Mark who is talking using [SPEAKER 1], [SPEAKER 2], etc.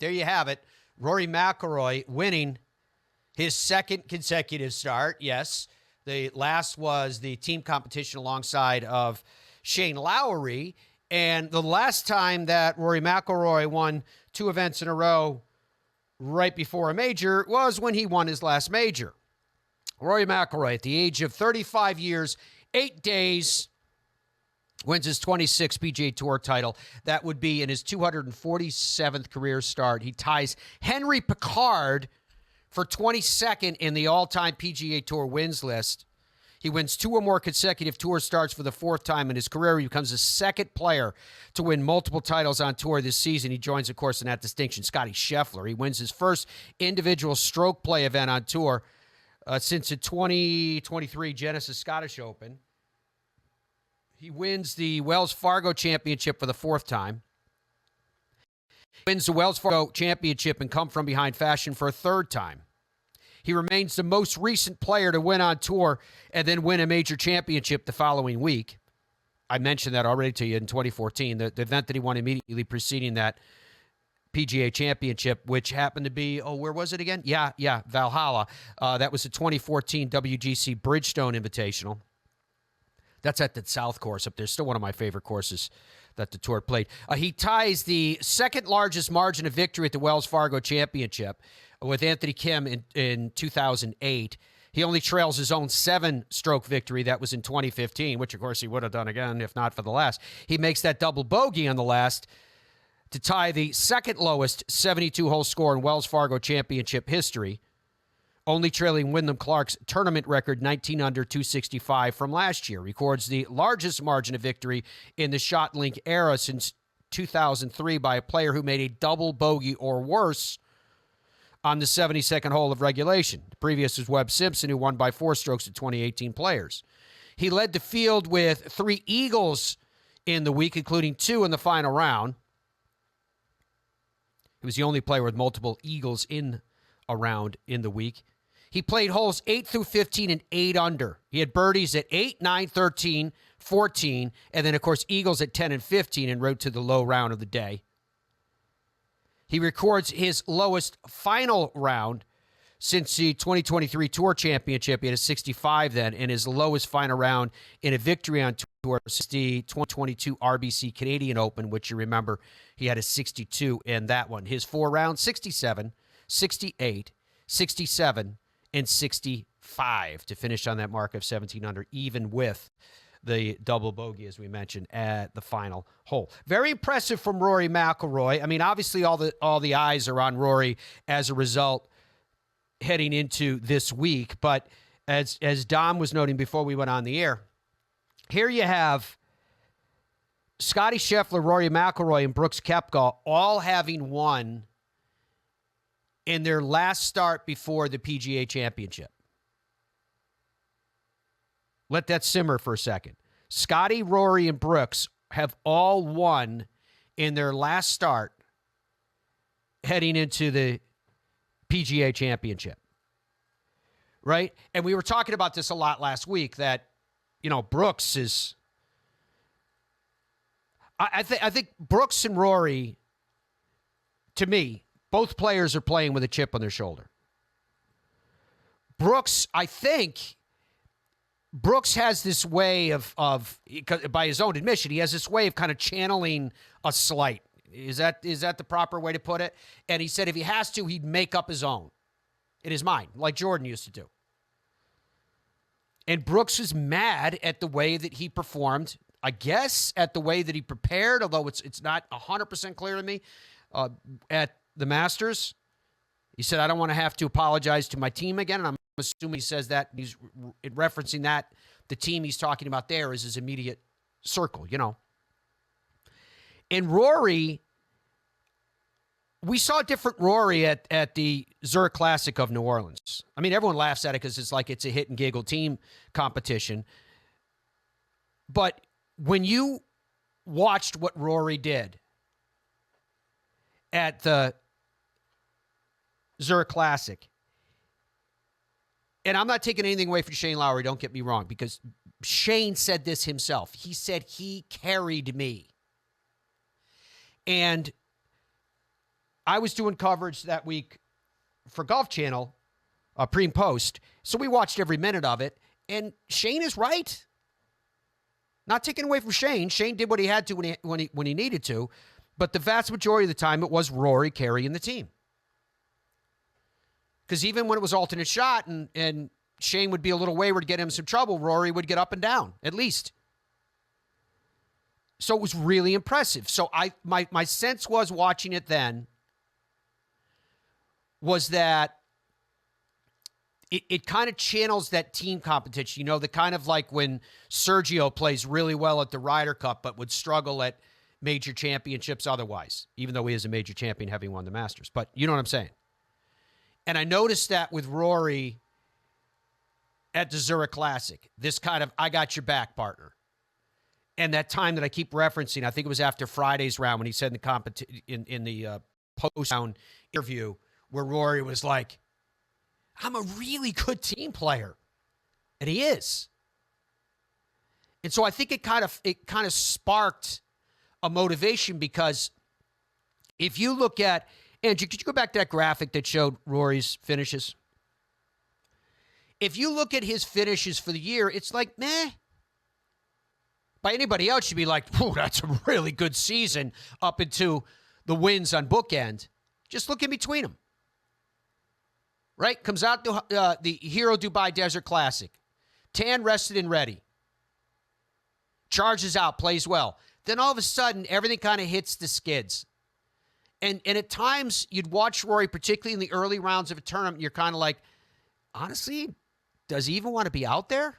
[SPEAKER 1] there you have it. Rory McIlroy winning his second consecutive start. Yes, the last was the team competition alongside of Shane Lowry. And the last time that Rory McIlroy won 2 events in a row right before a major was when he won his last major. Rory McIlroy, at the age of 35 years, 8 days, wins his 26th PGA Tour title. That would be in his 247th career start. He ties Henry Picard for 22nd in the all-time PGA Tour wins list. He wins 2 or more consecutive tour starts for the 4th time in his career. He becomes the second player to win multiple titles on tour this season. He joins, of course, in that distinction, Scottie Scheffler. He wins his first individual stroke play event on tour since the 2023 Genesis Scottish Open. He wins the Wells Fargo Championship for the 4th time. He wins the Wells Fargo Championship and come from behind fashion for a 3rd time. He remains the most recent player to win on tour and then win a major championship the following week. I mentioned that already to you in 2014, the event that he won immediately preceding that PGA Championship, which happened to be, where was it again? Yeah, Valhalla. That was the 2014 WGC Bridgestone Invitational. That's at the South course up there. Still one of my favorite courses that the tour played. He ties the second largest margin of victory at the Wells Fargo Championship with Anthony Kim in 2008. He only trails his own 7-stroke victory. That was in 2015, which, of course, he would have done again if not for the last. He makes that double bogey on the last to tie the second lowest 72-hole score in Wells Fargo Championship history, only trailing Wyndham Clark's tournament record 19 under 265 from last year. Records the largest margin of victory in the ShotLink era since 2003 by a player who made a double bogey or worse on the 72nd hole of regulation. The previous was Webb Simpson, who won by 4 strokes at 2018 Players. He led the field with 3 eagles in the week, including 2 in the final round. He was the only player with multiple eagles in a round in the week. He played holes 8 through 15 and 8 under. He had birdies at 8, 9, 13, 14, and then, of course, eagles at 10 and 15 en route to the low round of the day. He records his lowest final round since the 2023 Tour Championship. He had a 65 then, and his lowest final round in a victory on tour since the 2022 RBC Canadian Open, which you remember he had a 62 in that one. His 4 rounds, 67, 68, 67, and 65 to finish on that mark of 17 under, even with the double bogey, as we mentioned, at the final hole. Very impressive from Rory McIlroy. I mean, obviously all the eyes are on Rory as a result heading into this week. But as Dom was noting before we went on the air, here you have Scottie Scheffler, Rory McIlroy, and Brooks Koepka all having won in their last start before the PGA Championship. Let that simmer for a second. Scottie, Rory, and Brooks have all won in their last start heading into the PGA Championship. Right? And we were talking about this a lot last week that, Brooks is... I think Brooks and Rory, to me, both players are playing with a chip on their shoulder. Brooks, I think... Brooks has this way of, by his own admission, he has this way of kind of channeling a slight. Is that the proper way to put it? And he said if he has to, he'd make up his own in his mind, like Jordan used to do. And Brooks is mad at the way that he performed, I guess, at the way that he prepared, although it's not 100% clear to me, at the Masters. He said, I don't want to have to apologize to my team again, and I'm assuming he says that he's referencing that the team he's talking about there is his immediate circle, And Rory, we saw a different Rory at the Zurich Classic of New Orleans. I mean, everyone laughs at it because it's like it's a hit and giggle team competition. But when you watched what Rory did at the Zurich Classic, and I'm not taking anything away from Shane Lowry, don't get me wrong, because Shane said this himself. He said he carried me. And I was doing coverage that week for Golf Channel, pre and post, so we watched every minute of it, and Shane is right. Not taking away from Shane. Shane did what he had to when he needed to, but the vast majority of the time it was Rory carrying the team. Because even when it was alternate shot and Shane would be a little wayward, get him some trouble, Rory would get up and down, at least. So it was really impressive. So my sense was watching it then was that it kind of channels that team competition. You know, the kind of like when Sergio plays really well at the Ryder Cup but would struggle at major championships otherwise, even though he is a major champion having won the Masters. But you know what I'm saying? And I noticed that with Rory at the Zurich Classic, this kind of I got your back partner. And that time that I keep referencing, I think it was after Friday's round when he said in the post-round interview where Rory was like, I'm a really good team player. And he is. And so I think it kind of sparked a motivation because if you look at, Andrew, could you go back to that graphic that showed Rory's finishes? If you look at his finishes for the year, it's like, meh. By anybody else, you'd be like, whew, that's a really good season up into the wins on bookend. Just look in between them. Right? Comes out to the Hero Dubai Desert Classic. Tan, rested, and ready. Charges out, plays well. Then all of a sudden, everything kind of hits the skids. And at times, you'd watch Rory, particularly in the early rounds of a tournament, you're kind of like, honestly, does he even want to be out there?